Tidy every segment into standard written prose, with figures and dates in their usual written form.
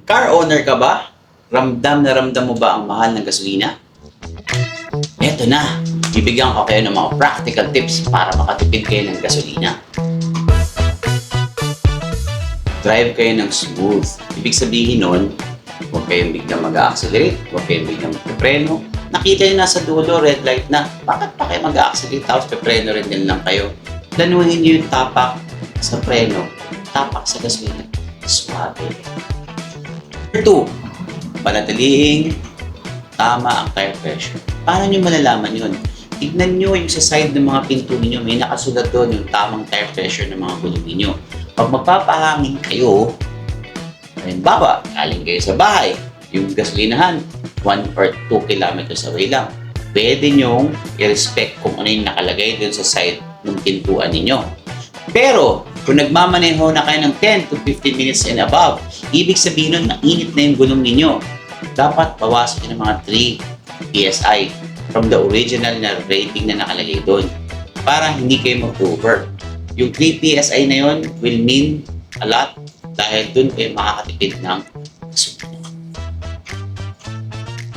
Car owner ka ba? Ramdam na ramdam mo ba ang mahal ng gasolina? Eto na, bibigyan ko kayo ng mga practical tips para makatipid kayo ng gasolina. Drive kayo ng smooth. Ibig sabihin nun, huwag kayong biglang mag-accelerate, huwag kayong biglang magpipreno. Nakita nyo nasa dulo, red light na, bakit pa kayo mag-accelerate tapos pipreno rin din lang kayo? Lanuhin nyo yung tapak sa preno, tapak sa gasolina. Suwabe. Number 2, panatiliing tama ang tire pressure. Paano nyo malalaman yun? Tignan nyo yung sa side ng mga pinto ninyo, may nakasulat doon yung tamang tire pressure ng mga gulong ninyo. Pag magpapahangin kayo, halimbawa, galing kayo sa bahay, yung gasolinahan, 1 or 2 kilometers away lang. Pwede nyong i-respect kung ano yung nakalagay doon sa side ng pintuan ninyo. Pero, kung nagmamaneho na kayo ng 10 to 15 minutes and above, ibig sabihin nun, mainit na yung gulong ninyo. Dapat bawasan nyo ng mga 3 PSI from the original na rating na nakalagay doon para hindi kayo mag-over. Yung 3 PSI na yun will mean a lot dahil doon kayo makakatipid ng gasolina.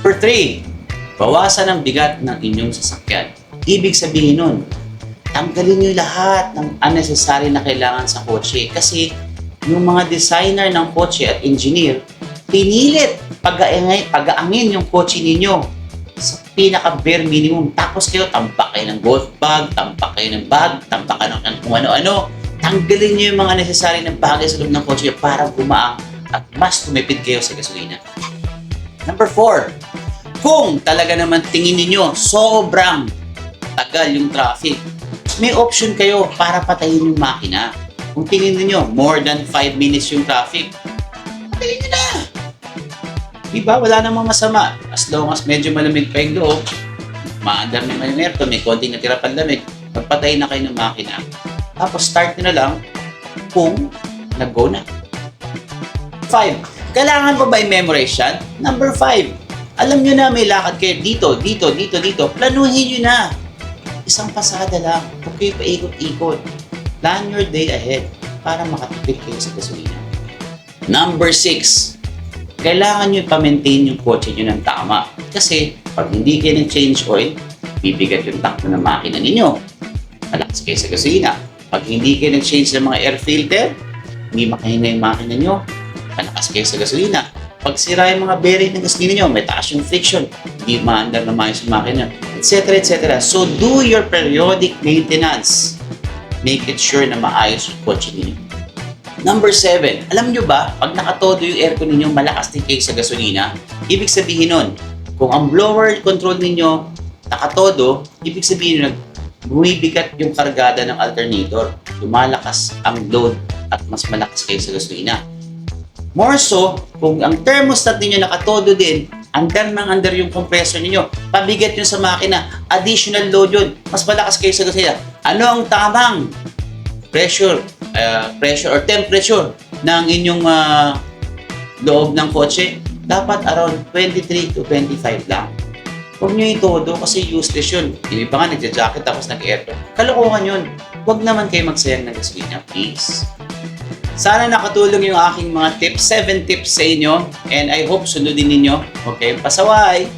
Number 3, bawasan ang bigat ng inyong sasakyan. Ibig sabihin nun, tanggalin nyo lahat ng unnecessary na kailangan sa kotse kasi yung mga designer ng kotse at engineer pinilit pag-aangin yung kotse ninyo sa pinaka-bare minimum. Tapos kayo, tampak kayo ng golf bag, tampak kayo ng bag, tampak kayo ng kung ano-ano. Tanggalin nyo yung mga necessary na bagay sa loob ng kotse para gumaang at mas tumipid kayo sa gasolina. Number 4, kung talaga naman tingin ninyo sobrang tagal yung traffic, may option kayo para patayin yung makina. Kung tingin niyo more than 5 minutes yung traffic, patayin nyo na! Diba? Wala namang masama. As long as medyo malamig pa yung loob, maandar naman yung aircon, may konting natira pang lamig, magpatayin na kayo ng makina. Tapos start nyo na lang kung nag-go na. 5. Kailangan pa ba i-memorize yan? Number 5. Alam nyo na may lakad kayo dito. Planuhin nyo na. Isang pasada lang. Huwag kayo paikot-ikot. Plan your day ahead para makatipid kayo sa gasolina. Number 6. Kailangan nyo pa-maintain yung kotse nyo ng tama. Kasi pag hindi kayo ng-change oil, bibigat yung tank ng makina ninyo. Malakas kayo sa gasolina. Pag hindi kayo nag-change ng mga air filter, hindi makahina yung makina nyo, malakas kayo sa gasolina. Pag sira yung mga bearing ng gasolina nyo, may taas yung friction, hindi maandar na maayos yung makina, etc. etc. So, do your periodic maintenance. Make it sure na maayos yung kotse ninyo. Number 7, alam nyo ba, pag nakatodo yung aircon ninyo, malakas din kayo sa gasolina, ibig sabihin nun, kung ang blower control ninyo nakatodo, ibig sabihin nun, bumibigat yung kargada ng alternator, lumalakas ang load at mas malakas kayo sa gasolina. More so, kung ang thermostat ninyo nakatodo din, andar yung compressor ninyo, pabigat yun sa makina, additional load yun, mas malakas kayo sa gasolina. Ano ang tamang pressure or temperature ng inyong loob ng kotse? Dapat around 23 to 25 lang. Huwag nyo itodo kasi useless yun. Yung iba nga nagja-jacket tapos nag-aircon. Kalokohan yun. Huwag naman kayo magsayang ng gasolina, please. Sana nakatulong yung aking mga tips, 7 tips sa inyo, and I hope sundin ninyo. Okay, pasaway!